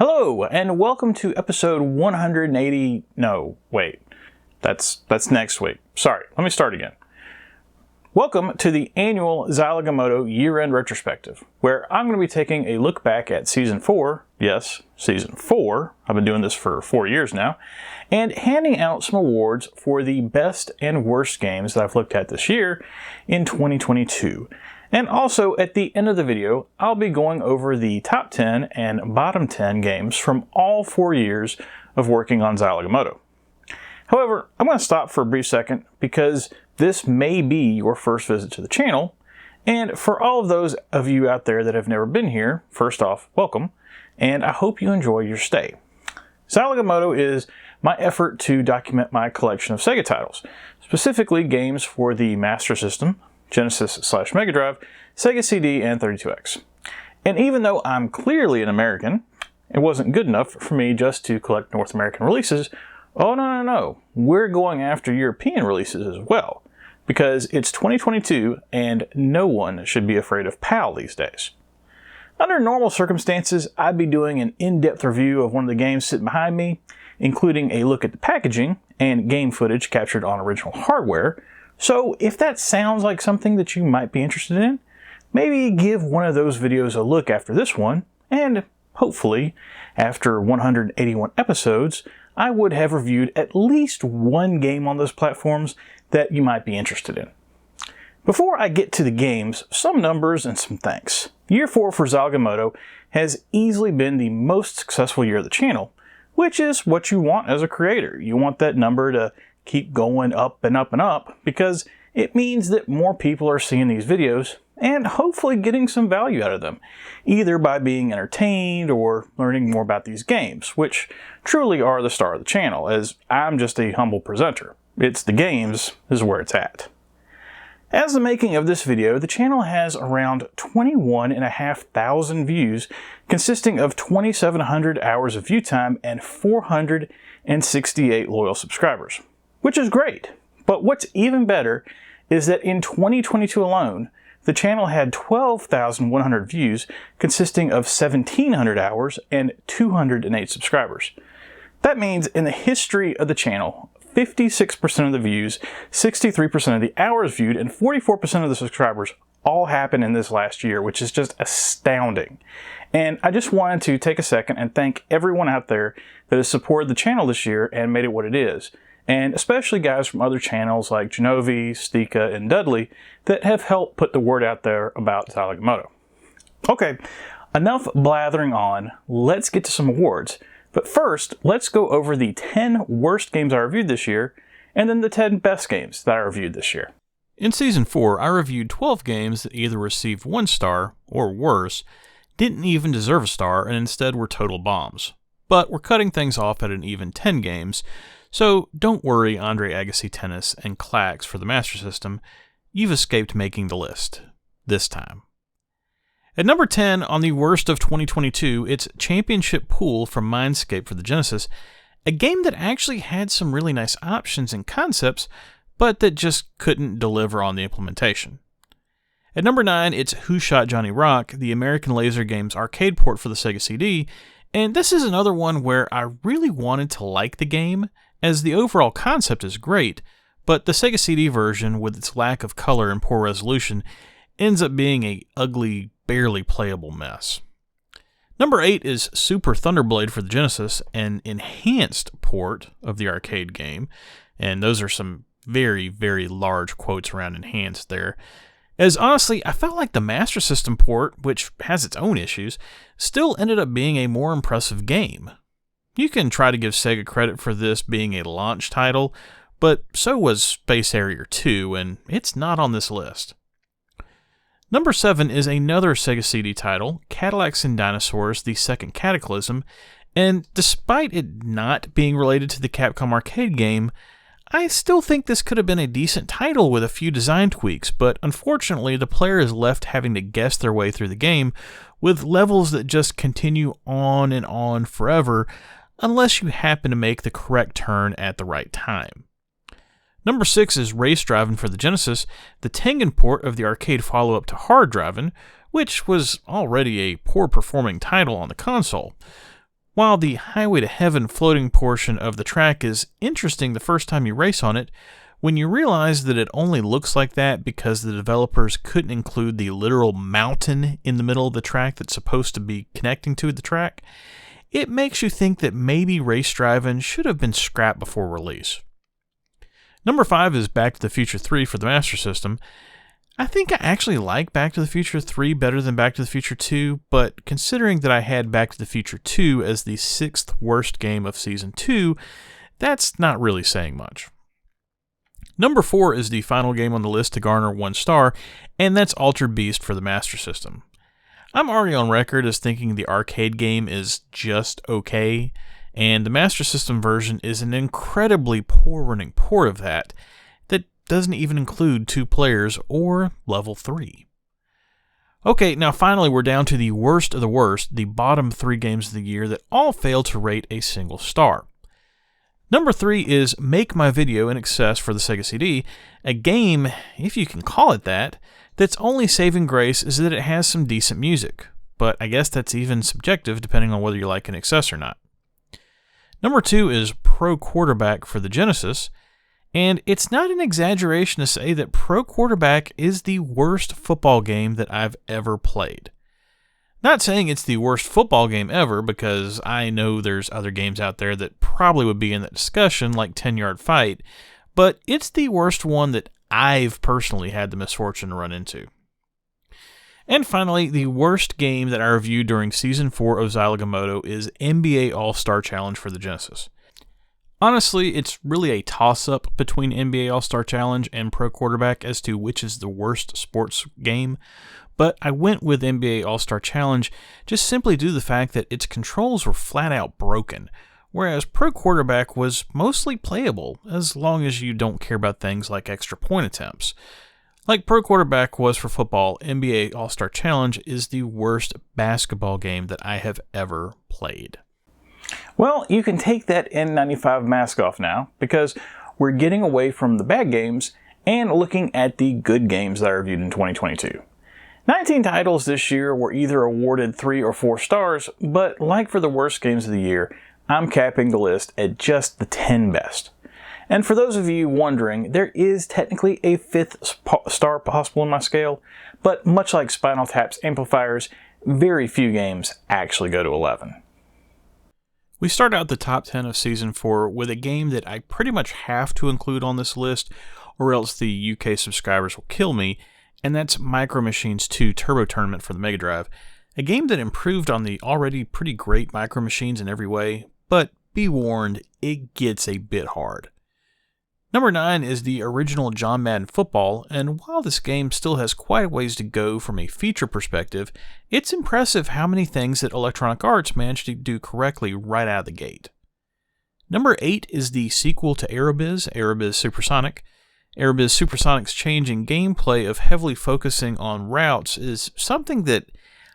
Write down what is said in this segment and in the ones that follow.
Hello, and welcome to episode 180... No, wait. That's next week. Sorry, let me start again. Welcome to the annual Zilog and Moto year-end retrospective, where I'm going to be taking a look back at Season 4, yes, Season 4, I've been doing this for 4 years now, and handing out some awards for the best and worst games that I've looked at this year in 2022. And also, at the end of the video, I'll be going over the top 10 and bottom 10 games from all 4 years of working on Zilog and Moto. However, I'm going to stop for a brief second because this may be your first visit to the channel, and for all of those of you out there that have never been here, first off, welcome, and I hope you enjoy your stay. Zilog and Moto is my effort to document my collection of Sega titles, specifically games for the Master System, Genesis/Mega Drive, Sega CD, and 32X. And even though I'm clearly an American, it wasn't good enough for me just to collect North American releases. Oh no, we're going after European releases as well, because it's 2022 and no one should be afraid of PAL these days. Under normal circumstances, I'd be doing an in-depth review of one of the games sitting behind me, including a look at the packaging and game footage captured on original hardware. So if that sounds like something that you might be interested in, maybe give one of those videos a look after this one, and hopefully, after 181 episodes, I would have reviewed at least one game on those platforms that you might be interested in. Before I get to the games, some numbers and some thanks. Year 4 for Zilog and Moto has easily been the most successful year of the channel, which is what you want as a creator. You want that number to keep going up and up and up, because it means that more people are seeing these videos and hopefully getting some value out of them, either by being entertained or learning more about these games, which truly are the star of the channel, as I'm just a humble presenter. It's the games is where it's at. As the making of this video, the channel has around 21,500 views, consisting of 2,700 hours of view time and 468 loyal subscribers, which is great. But what's even better is that in 2022 alone, the channel had 12,100 views, consisting of 1,700 hours and 208 subscribers. That means in the history of the channel, 56% of the views, 63% of the hours viewed, and 44% of the subscribers all happened in this last year, which is just astounding. And I just wanted to take a second and thank everyone out there that has supported the channel this year and made it what it is. And especially guys from other channels like Genovi, Stika, and Dudley that have helped put the word out there about Zilog and Moto. Okay, enough blathering on, let's get to some awards. But first, let's go over the 10 worst games I reviewed this year, and then the 10 best games that I reviewed this year. In Season 4, I reviewed 12 games that either received 1 star, or worse, didn't even deserve a star, and instead were total bombs. But we're cutting things off at an even 10 games, so don't worry, Andre Agassi Tennis and Clax for the Master System, you've escaped making the list. This time. At number 10 on the worst of 2022, it's Championship Pool from Mindscape for the Genesis, a game that actually had some really nice options and concepts, but that just couldn't deliver on the implementation. At number 9, it's Who Shot Johnny Rock, the American Laser Games arcade port for the Sega CD, and this is another one where I really wanted to like the game, as the overall concept is great, but the Sega CD version, with its lack of color and poor resolution, ends up being a ugly, barely playable mess. Number 8 is Super Thunderblade for the Genesis, an enhanced port of the arcade game, and those are some very, very large quotes around enhanced there. As honestly, I felt like the Master System port, which has its own issues, still ended up being a more impressive game. You can try to give Sega credit for this being a launch title, but so was Space Harrier 2, and it's not on this list. Number 7 is another Sega CD title, Cadillacs and Dinosaurs: The Second Cataclysm, and despite it not being related to the Capcom arcade game, I still think this could have been a decent title with a few design tweaks, but unfortunately the player is left having to guess their way through the game with levels that just continue on and on forever unless you happen to make the correct turn at the right time. Number 6 is Race Drivin' for the Genesis, the Tengen port of the arcade follow-up to Hard Drivin', which was already a poor performing title on the console. While the Highway to Heaven floating portion of the track is interesting the first time you race on it, when you realize that it only looks like that because the developers couldn't include the literal mountain in the middle of the track that's supposed to be connecting to the track, it makes you think that maybe race driving should have been scrapped before release. Number 5 is Back to the Future 3 for the Master System. I think I actually like Back to the Future 3 better than Back to the Future 2, but considering that I had Back to the Future 2 as the 6th worst game of Season 2, that's not really saying much. Number 4 is the final game on the list to garner 1 star, and that's Altered Beast for the Master System. I'm already on record as thinking the arcade game is just okay, and the Master System version is an incredibly poor running port of that doesn't even include 2 players or level 3. Okay, now finally we're down to the worst of the worst, the bottom 3 games of the year that all fail to rate a single star. Number 3 is Make My Video in Excess for the Sega CD, a game, if you can call it that, that's only saving grace is that it has some decent music, but I guess that's even subjective depending on whether you like In Excess or not. Number 2 is Pro Quarterback for the Genesis, and it's not an exaggeration to say that Pro Quarterback is the worst football game that I've ever played. Not saying it's the worst football game ever, because I know there's other games out there that probably would be in that discussion, like 10-Yard Fight, but it's the worst one that I've personally had the misfortune to run into. And finally, the worst game that I reviewed during Season 4 of Zilog and Moto is NBA All-Star Challenge for the Genesis. Honestly, it's really a toss-up between NBA All-Star Challenge and Pro Quarterback as to which is the worst sports game, but I went with NBA All-Star Challenge just simply due to the fact that its controls were flat-out broken, whereas Pro Quarterback was mostly playable as long as you don't care about things like extra point attempts. Like Pro Quarterback was for football, NBA All-Star Challenge is the worst basketball game that I have ever played. Well, you can take that N95 mask off now, because we're getting away from the bad games and looking at the good games that I reviewed in 2022. 19 titles this year were either awarded 3 or 4 stars, but like for the worst games of the year, I'm capping the list at just the 10 best. And for those of you wondering, there is technically a 5th star possible in my scale, but much like Spinal Tap's Amplifiers, very few games actually go to 11. We start out the top 10 of Season 4 with a game that I pretty much have to include on this list, or else the UK subscribers will kill me, and that's Micro Machines 2 Turbo Tournament for the Mega Drive, a game that improved on the already pretty great Micro Machines in every way, but be warned, it gets a bit hard. Number 9 is the original John Madden Football, and while this game still has quite a ways to go from a feature perspective, it's impressive how many things that Electronic Arts managed to do correctly right out of the gate. Number 8 is the sequel to Aerobiz Supersonic. Aerobiz Supersonic's change in gameplay of heavily focusing on routes is something that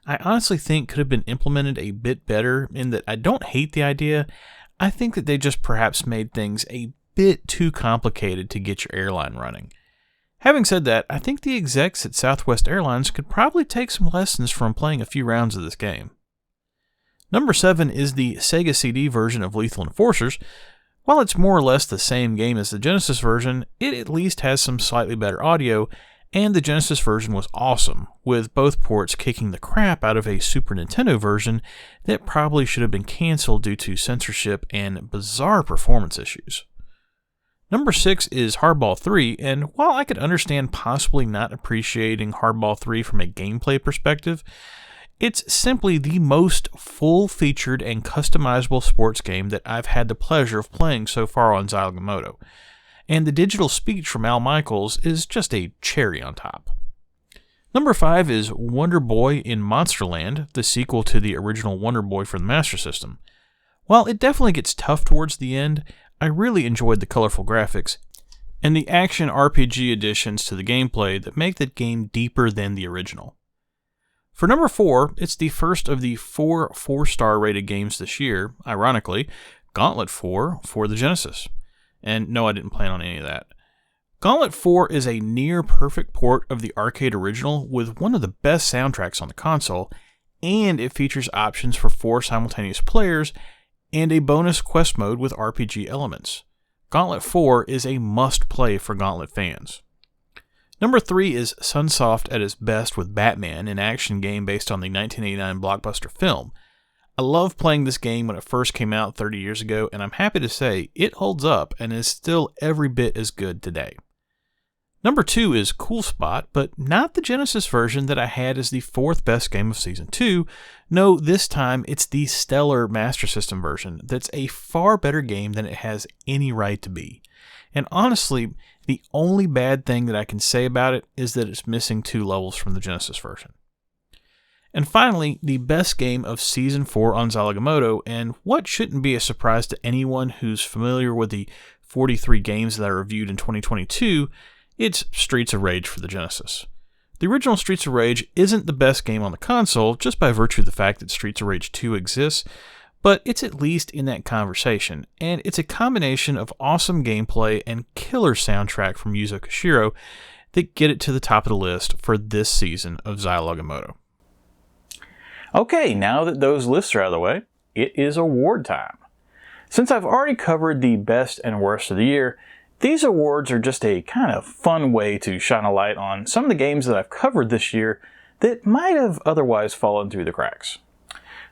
I honestly think could have been implemented a bit better, in that I don't hate the idea. I think that they just perhaps made things a bit too complicated to get your airline running. Having said that, I think the execs at Southwest Airlines could probably take some lessons from playing a few rounds of this game. Number 7 is the Sega CD version of Lethal Enforcers. While it's more or less the same game as the Genesis version, it at least has some slightly better audio, and the Genesis version was awesome, with both ports kicking the crap out of a Super Nintendo version that probably should have been cancelled due to censorship and bizarre performance issues. Number 6 is Hardball 3, and while I could understand possibly not appreciating Hardball 3 from a gameplay perspective, it's simply the most full-featured and customizable sports game that I've had the pleasure of playing so far on Zilog and Moto, and the digital speech from Al Michaels is just a cherry on top. Number 5 is Wonder Boy in Monsterland, the sequel to the original Wonder Boy for the Master System. While it definitely gets tough towards the end, I really enjoyed the colorful graphics and the action RPG additions to the gameplay that make that game deeper than the original. For number 4, it's the first of the 4 4-star rated games this year, ironically, Gauntlet 4 for the Genesis. And no, I didn't plan on any of that. Gauntlet 4 is a near-perfect port of the arcade original with one of the best soundtracks on the console, and it features options for 4 simultaneous players and a bonus quest mode with RPG elements. Gauntlet 4 is a must-play for Gauntlet fans. Number 3 is Sunsoft at its best with Batman, an action game based on the 1989 blockbuster film. I loved playing this game when it first came out 30 years ago, and I'm happy to say it holds up and is still every bit as good today. Number 2 is Cool Spot, but not the Genesis version that I had as the 4th best game of Season 2. No, this time it's the stellar Master System version that's a far better game than it has any right to be. And honestly, the only bad thing that I can say about it is that it's missing 2 levels from the Genesis version. And finally, the best game of Season 4 on Zilog and Moto, and what shouldn't be a surprise to anyone who's familiar with the 43 games that I reviewed in 2022, it's Streets of Rage for the Genesis. The original Streets of Rage isn't the best game on the console, just by virtue of the fact that Streets of Rage 2 exists, but it's at least in that conversation, and it's a combination of awesome gameplay and killer soundtrack from Yuzo Koshiro that get it to the top of the list for this season of Zilog and Moto. Okay, now that those lists are out of the way, it is award time. Since I've already covered the best and worst of the year, these awards are just a kind of fun way to shine a light on some of the games that I've covered this year that might have otherwise fallen through the cracks.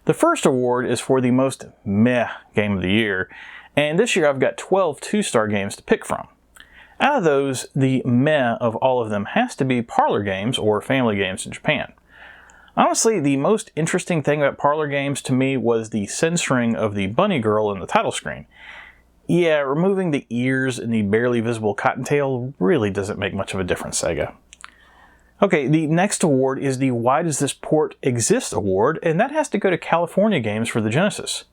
The first award is for the most meh game of the year, and this year I've got 12 2-star games to pick from. Out of those, the meh of all of them has to be parlor games or family games in Japan. Honestly, the most interesting thing about parlor games to me was the censoring of the bunny girl in the title screen. Yeah, removing the ears and the barely visible cottontail really doesn't make much of a difference, Sega. Okay, the next award is the Why Does This Port Exist award, and that has to go to California Games for the Genesis.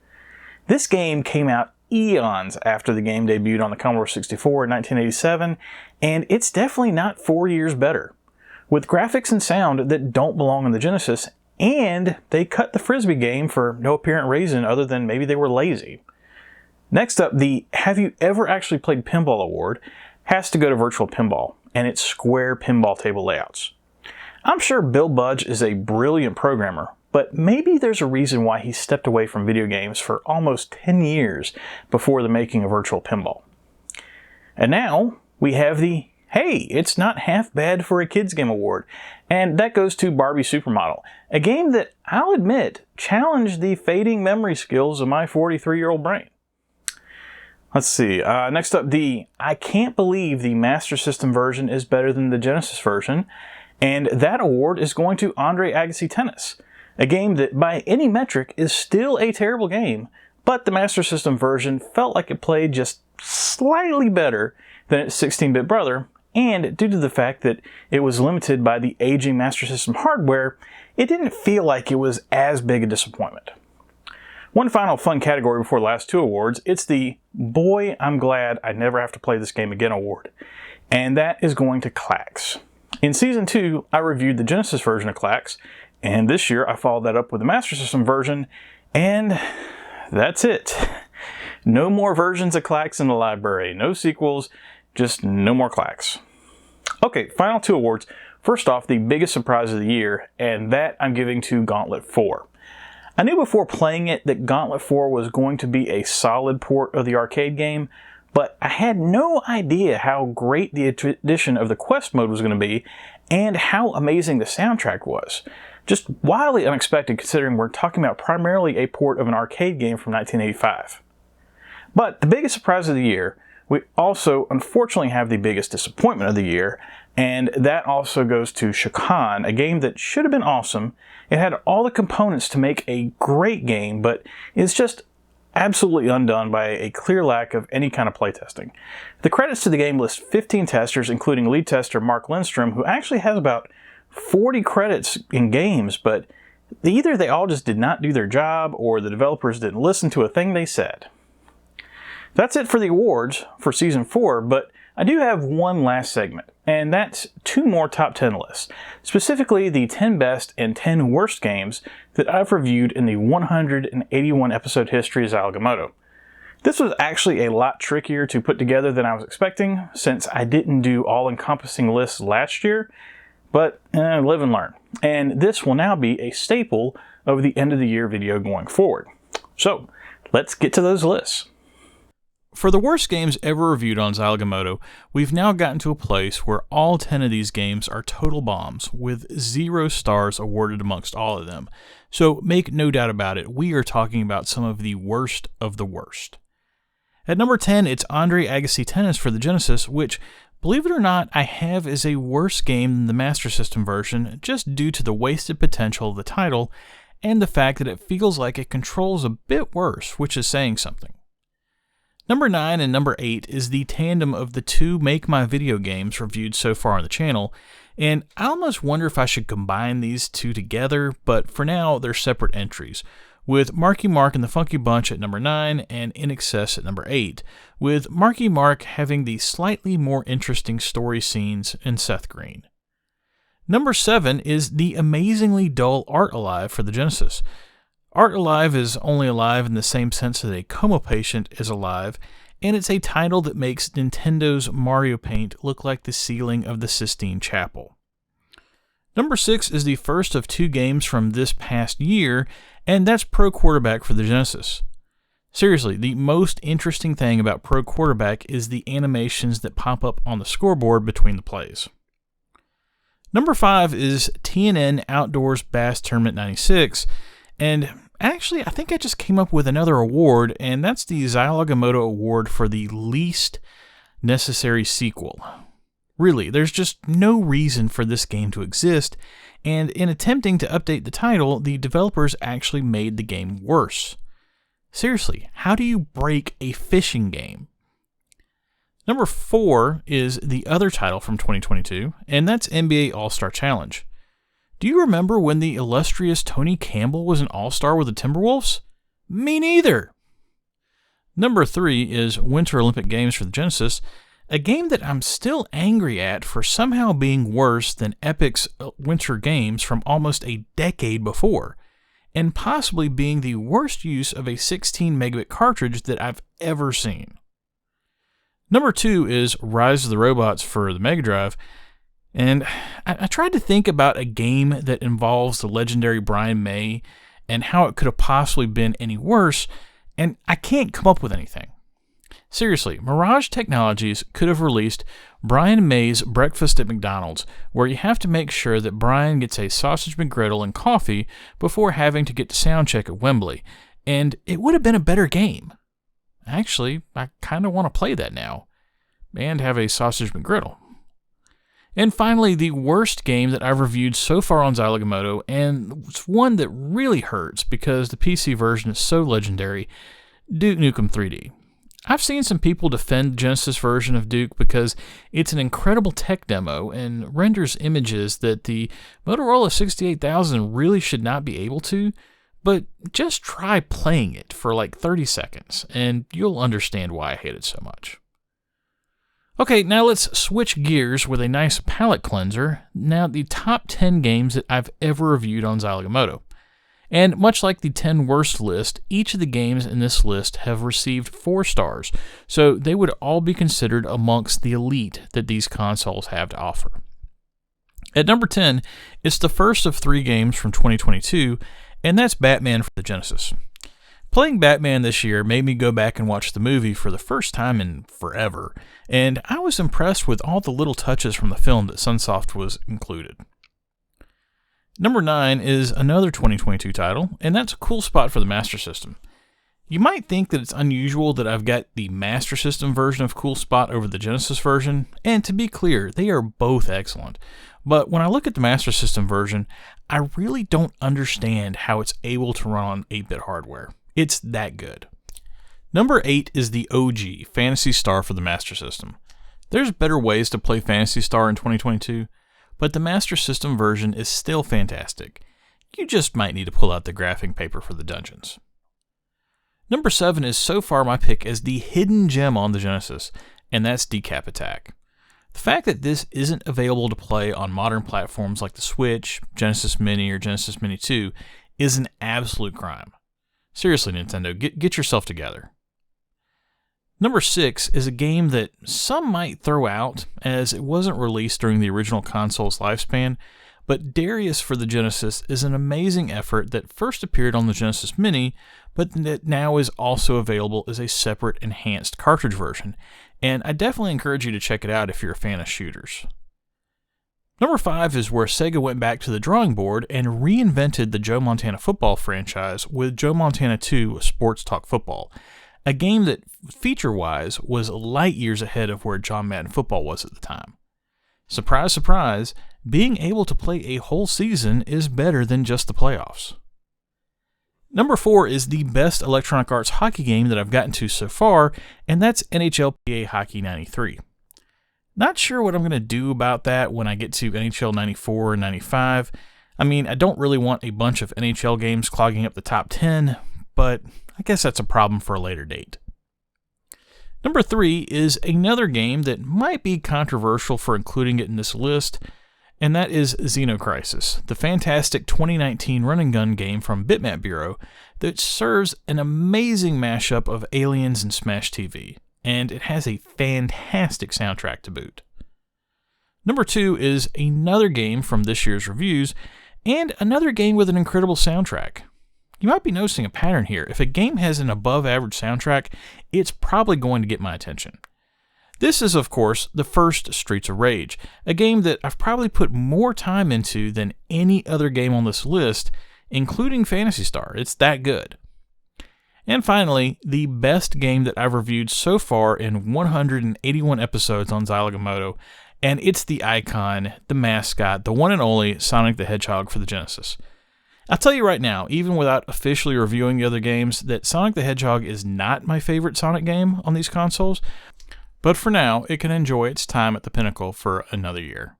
This game came out eons after the game debuted on the Commodore 64 in 1987, and it's definitely not 4 years better. With graphics and sound that don't belong in the Genesis, and they cut the Frisbee game for no apparent reason other than maybe they were lazy. Next up, the Have You Ever Actually Played Pinball award has to go to Virtual Pinball and its square pinball table layouts. I'm sure Bill Budge is a brilliant programmer, but maybe there's a reason why he stepped away from video games for almost 10 years before the making of Virtual Pinball. And now we have the Hey, It's Not Half Bad for a Kids Game award, and that goes to Barbie Supermodel, a game that, I'll admit, challenged the fading memory skills of my 43-year-old brain. Let's see, next up, I can't believe the Master System version is better than the Genesis version, and that award is going to Andre Agassi Tennis, a game that by any metric is still a terrible game, but the Master System version felt like it played just slightly better than its 16-bit brother, and due to the fact that it was limited by the aging Master System hardware, it didn't feel like it was as big a disappointment. One final fun category before the last 2 awards, it's the Boy, I'm Glad I Never Have to Play This Game Again award, and that is going to Klax. In Season 2, I reviewed the Genesis version of Klax, and this year I followed that up with the Master System version, and that's it. No more versions of Klax in the library, no sequels, just no more Klax. Okay, final 2 awards. First off, the biggest surprise of the year, and that I'm giving to Gauntlet 4. I knew before playing it that Gauntlet 4 was going to be a solid port of the arcade game, but I had no idea how great the addition of the quest mode was going to be, and how amazing the soundtrack was. Just wildly unexpected considering we're talking about primarily a port of an arcade game from 1985. But the biggest surprise of the year, we also unfortunately have the biggest disappointment of the year, and that also goes to Shakan, a game that should have been awesome. It had all the components to make a great game, but is just absolutely undone by a clear lack of any kind of playtesting. The credits to the game list 15 testers, including lead tester Mark Lindstrom, who actually has about 40 credits in games, but either they all just did not do their job, or the developers didn't listen to a thing they said. That's it for the awards for Season 4, but I do have one last segment, and that's 2 more top 10 lists, specifically the 10 best and 10 worst games that I've reviewed in the 181 episode history of Zilog and Moto. This was actually a lot trickier to put together than I was expecting, since I didn't do all-encompassing lists last year, but live and learn. And this will now be a staple of the end of the year video going forward. So, let's get to those lists. For the worst games ever reviewed on Zilog and Moto, we've now gotten to a place where all 10 of these games are total bombs, with 0 stars awarded amongst all of them. So make no doubt about it, we are talking about some of the worst of the worst. At number 10, it's Andre Agassi Tennis for the Genesis, which, believe it or not, I have as a worse game than the Master System version, just due to the wasted potential of the title, and the fact that it feels like it controls a bit worse, which is saying something. Number 9 and number 8 is the tandem of the 2 Make My Video games reviewed so far on the channel, and I almost wonder if I should combine these 2 together, but for now they're separate entries, with Marky Mark and the Funky Bunch at number 9 and In Excess at number 8, with Marky Mark having the slightly more interesting story scenes and Seth Green. Number 7 is the amazingly dull Art Alive for the Genesis. Art Alive is only alive in the same sense that a coma patient is alive, and it's a title that makes Nintendo's Mario Paint look like the ceiling of the Sistine Chapel. Number 6 is the first of 2 games from this past year, and that's Pro Quarterback for the Genesis. Seriously, the most interesting thing about Pro Quarterback is the animations that pop up on the scoreboard between the plays. Number 5 is TNN Outdoors Bass Tournament 96, and actually, I think I just came up with another award, and that's the Zilog and Moto Award for the least necessary sequel. Really, there's just no reason for this game to exist, and in attempting to update the title, the developers actually made the game worse. Seriously, how do you break a fishing game? Number 4 is the other title from 2022, and that's NBA All-Star Challenge. Do you remember when the illustrious Tony Campbell was an all-star with the Timberwolves? Me neither! Number 3 is Winter Olympic Games for the Genesis, a game that I'm still angry at for somehow being worse than Epic's Winter Games from almost a decade before, and possibly being the worst use of a 16 megabit cartridge that I've ever seen. Number 2 is Rise of the Robots for the Mega Drive, and I tried to think about a game that involves the legendary Brian May and how it could have possibly been any worse, and I can't come up with anything. Seriously, Mirage Technologies could have released Brian May's Breakfast at McDonald's, where you have to make sure that Brian gets a sausage McGriddle and coffee before having to get to soundcheck at Wembley, and it would have been a better game. Actually, I kind of want to play that now, and have a sausage McGriddle. And finally, the worst game that I've reviewed so far on Zilog and Moto, and it's one that really hurts because the PC version is so legendary, Duke Nukem 3D. I've seen some people defend the Genesis version of Duke because it's an incredible tech demo and renders images that the Motorola 68000 really should not be able to, but just try playing it for like 30 seconds, and you'll understand why I hate it so much. Okay, now let's switch gears with a nice palate cleanser. Now, the top 10 games that I've ever reviewed on Zilog and Moto. And much like the 10 worst list, each of the games in this list have received 4 stars, so they would all be considered amongst the elite that these consoles have to offer. At number 10, it's the first of 3 games from 2022, and that's Batman for the Genesis. Playing Batman this year made me go back and watch the movie for the first time in forever, and I was impressed with all the little touches from the film that Sunsoft was included. Number 9 is another 2022 title, and that's a cool spot for the Master System. You might think that it's unusual that I've got the Master System version of Cool Spot over the Genesis version, and to be clear, they are both excellent. But when I look at the Master System version, I really don't understand how it's able to run on 8-bit hardware. It's that good. Number 8 is the OG, Phantasy Star for the Master System. There's better ways to play Phantasy Star in 2022, but the Master System version is still fantastic. You just might need to pull out the graphing paper for the dungeons. Number 7 is so far my pick as the hidden gem on the Genesis, and that's Decap Attack. The fact that this isn't available to play on modern platforms like the Switch, Genesis Mini, or Genesis Mini 2 is an absolute crime. Seriously, Nintendo, get yourself together. Number 6 is a game that some might throw out as it wasn't released during the original console's lifespan, but Darius for the Genesis is an amazing effort that first appeared on the Genesis Mini, but that now is also available as a separate enhanced cartridge version, and I definitely encourage you to check it out if you're a fan of shooters. Number 5 is where Sega went back to the drawing board and reinvented the Joe Montana football franchise with Joe Montana 2 Sports Talk Football, a game that, feature-wise, was light years ahead of where John Madden Football was at the time. Surprise, surprise, being able to play a whole season is better than just the playoffs. Number 4 is the best Electronic Arts hockey game that I've gotten to so far, and that's NHL PA Hockey 93. Not sure what I'm going to do about that when I get to NHL 94 and 95. I mean, I don't really want a bunch of NHL games clogging up the top 10, but I guess that's a problem for a later date. Number 3 is another game that might be controversial for including it in this list, and that is Xenocrisis, the fantastic 2019 run-and-gun game from Bitmap Bureau that serves an amazing mashup of Aliens and Smash TV, and it has a fantastic soundtrack to boot. Number 2 is another game from this year's reviews, and another game with an incredible soundtrack. You might be noticing a pattern here. If a game has an above-average soundtrack, it's probably going to get my attention. This is, of course, the first Streets of Rage, a game that I've probably put more time into than any other game on this list, including Phantasy Star. It's that good. And finally, the best game that I've reviewed so far in 181 episodes on Zilog and Moto, and it's the icon, the mascot, the one and only Sonic the Hedgehog for the Genesis. I'll tell you right now, even without officially reviewing the other games, that Sonic the Hedgehog is not my favorite Sonic game on these consoles, but for now, it can enjoy its time at the pinnacle for another year.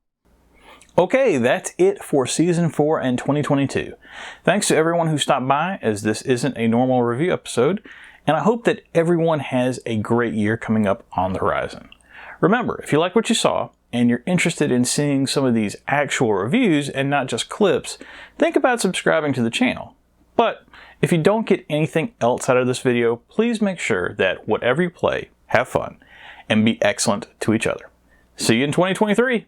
Okay, that's it for Season 4 and 2022. Thanks to everyone who stopped by, as this isn't a normal review episode, and I hope that everyone has a great year coming up on the horizon. Remember, if you like what you saw, and you're interested in seeing some of these actual reviews and not just clips, think about subscribing to the channel. But if you don't get anything else out of this video, please make sure that whatever you play, have fun, and be excellent to each other. See you in 2023!